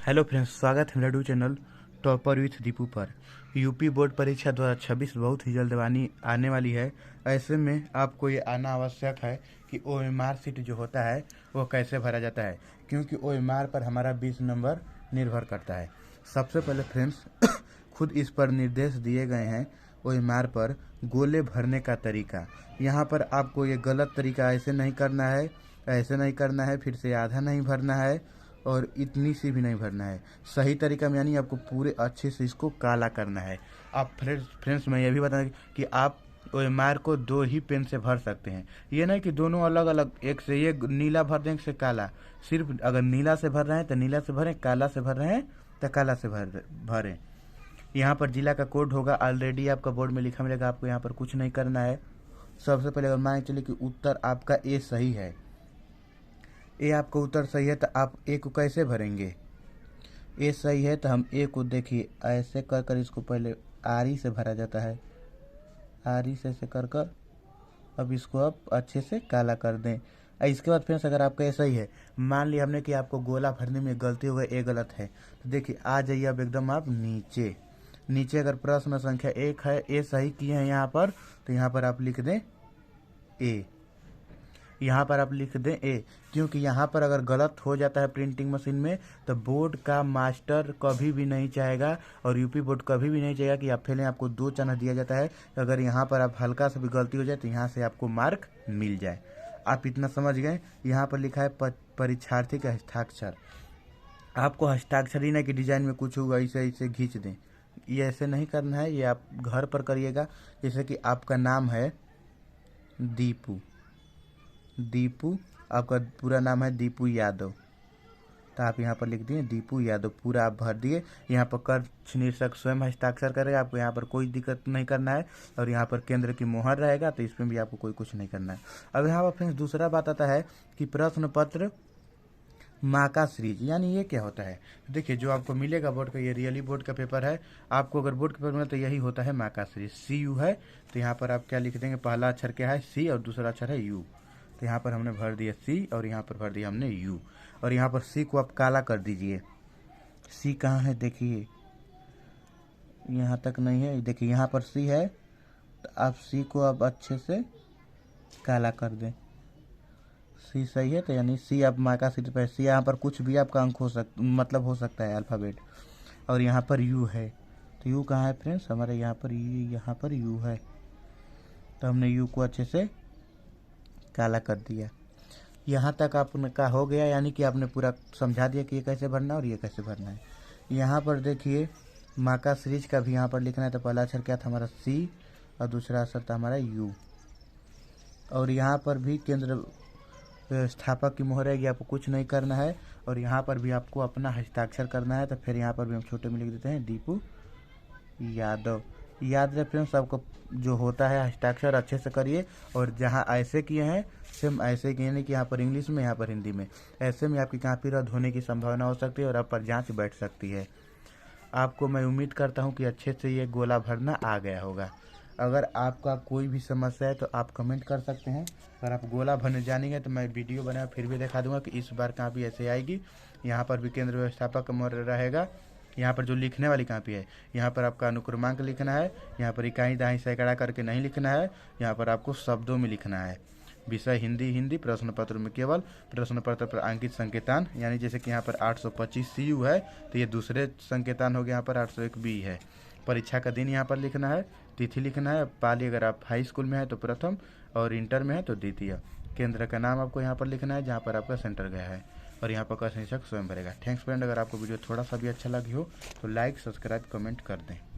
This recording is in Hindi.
हेलो फ्रेंड्स, स्वागत है मेरा YouTube channel topper with Deepu पर। यूपी बोर्ड परीक्षा 2026 बहुत ही जल्द आने वाली है। ऐसे में आपको ये आना आवश्यक है कि ओएमआर सीट जो होता है वो कैसे भरा जाता है, क्योंकि ओएमआर पर हमारा 20 नंबर निर्भर करता है। सबसे पहले फ्रेंड्स खुद इस पर निर्देश दिए गए हैं ओएमआर पर गोले भरने का तरीका। यहाँ पर आपको ये गलत तरीका ऐसे नहीं करना है, फिर से आधा नहीं भरना है और इतनी सी भी नहीं भरना है। सही तरीका में यानी आपको पूरे अच्छे से इसको काला करना है। आप फ्रेंड्स मैं ये भी बता कि आप ओएमआर को 2 ही पेन से भर सकते हैं। ये नहीं कि दोनों अलग अलग, एक से ये नीला भर दें, एक से काला। सिर्फ अगर नीला से भर रहे हैं तो नीला से भरें, काला से भर रहे हैं तो काला से भरें। यहाँ पर जिला का कोड होगा, ऑलरेडी आपका बोर्ड में लिखा मिलेगा। आपको यहाँ पर कुछ नहीं करना है। सबसे पहले अगर मान चलिए कि उत्तर आपका ए सही है, ए आपका उत्तर सही है, तो आप ए को कैसे भरेंगे? ए सही है तो हम ए को देखिए ऐसे कर कर इसको पहले आरी से भरा जाता है, आरी से ऐसे कर कर अब इसको आप अच्छे से काला कर दें। इसके बाद फ्रेंड्स अगर आपका ऐसा ही है, मान लिया हमने कि आपको गोला भरने में गलती हो गई, ए गलत है, तो देखिए आ जाइए अब एकदम आप नीचे नीचे। अगर प्रश्न संख्या 1 है, ए सही किए हैं यहाँ पर, तो यहाँ पर आप लिख दें ए, यहाँ पर आप लिख दें ए, क्योंकि यहाँ पर अगर गलत हो जाता है प्रिंटिंग मशीन में तो बोर्ड का मास्टर कभी भी नहीं चाहेगा और यूपी बोर्ड कभी भी नहीं चाहेगा कि आप फेलें। आपको 2 चांस दिया जाता है, अगर यहाँ पर आप हल्का सा भी गलती हो जाए तो यहाँ से आपको मार्क मिल जाए। आप इतना समझ गए। यहाँ पर लिखा है परीक्षार्थी का हस्ताक्षर। आपको हस्ताक्षर ही नहीं कि डिजाइन में कुछ होगा ऐसे ऐसे खींच दें, ये ऐसे नहीं करना है। ये आप घर पर करिएगा। जैसे कि आपका नाम है दीपू, आपका पूरा नाम है दीपू यादव, तो आप यहाँ पर लिख दिए दीपू यादव, पूरा आप भर दिए। यहाँ पर कर शीर्षक स्वयं हस्ताक्षर करेगा, आपको यहाँ पर कोई दिक्कत नहीं करना है। और यहाँ पर केंद्र की मोहर रहेगा, तो इसमें भी आपको कुछ नहीं करना है। अब यहाँ पर फ्रेंड्स दूसरा बात आता है कि प्रश्न पत्र माका सीरीज, यानी ये क्या होता है? देखिए जो आपको मिलेगा बोर्ड का, ये रियली बोर्ड का पेपर है। आपको अगर बोर्ड का पेपर मिले तो यही होता है माका सीरीज। CU है, तो यहाँ पर आप क्या लिख देंगे? पहला अक्षर क्या है? C और दूसरा अक्षर है U। तो यहाँ पर हमने भर दिया C और यहाँ पर भर दिया हमने U। और यहाँ पर C को आप काला कर दीजिए। C कहाँ है? देखिए यहाँ तक नहीं है, देखिए यहाँ पर C है, तो आप C को आप अच्छे से काला कर दें। C सही है, तो यानी C आप मार्का सीट पर C, यहाँ पर कुछ भी आपका अंक हो सकता है अल्फ़ाबेट। और यहाँ पर U है, तो U कहाँ है फ्रेंड्स? हमारे यहाँ पर U है, तो हमने U को अच्छे से काला कर दिया। यहाँ तक आपका हो गया, यानी कि आपने पूरा समझा दिया कि ये कैसे भरना है और ये कैसे भरना है। यहाँ पर देखिए माका सीरीज का भी यहाँ पर लिखना है, तो पहला अक्षर क्या था हमारा? C और दूसरा अक्षर था हमारा U। और यहाँ पर भी केंद्र स्थापक की मोहर है, आपको कुछ नहीं करना है। और यहाँ पर भी आपको अपना हस्ताक्षर करना है, तो फिर यहाँ पर भी हम छोटे में लिख देते हैं दीपू यादव। याद रहे फ्रेंड्स, आपको जो होता है हस्ताक्षर अच्छे से करिए। और जहाँ ऐसे किए हैं सेम ऐसे किए, नहीं कि यहाँ पर इंग्लिश में यहाँ पर हिंदी में। ऐसे में आपकी कॉपी रद्द होने की संभावना हो सकती है और आप पर जांच बैठ सकती है। आपको मैं उम्मीद करता हूँ कि अच्छे से ये गोला भरना आ गया होगा। अगर आपका कोई भी समस्या है तो आप कमेंट कर सकते हैं। अगर आप गोला भरने जानेंगे तो मैं वीडियो बना फिर भी दिखा दूंगा कि इस बार कॉपी ऐसे आएगी। यहाँ पर भी केंद्र व्यवस्थापक मोहर रहेगा। यहाँ पर जो लिखने वाली कॉपी है, यहाँ पर आपका अनुक्रमांक लिखना है। यहाँ पर इकाई दहाई सैकड़ा करके नहीं लिखना है, यहाँ पर आपको शब्दों में लिखना है। विषय हिंदी, प्रश्न पत्र में केवल प्रश्न पत्र पर अंकित संकेतान, यानी जैसे कि यहाँ पर 825 CU है, तो ये दूसरे संकेतान हो गया। यहाँ पर 801 B है। परीक्षा का दिन यहाँ पर लिखना है, तिथि लिखना है। पाली अगर आप हाई स्कूल में है तो प्रथम और इंटर में है तो द्वितीय। केंद्र का नाम आपको यहाँ पर लिखना है जहाँ पर आपका सेंटर गया है। और यहाँ पर का शीर्षक स्वयं भरेगा। Thanks friend. अगर आपको वीडियो थोड़ा सा भी अच्छा लगी हो तो लाइक, सब्सक्राइब, कमेंट कर दें।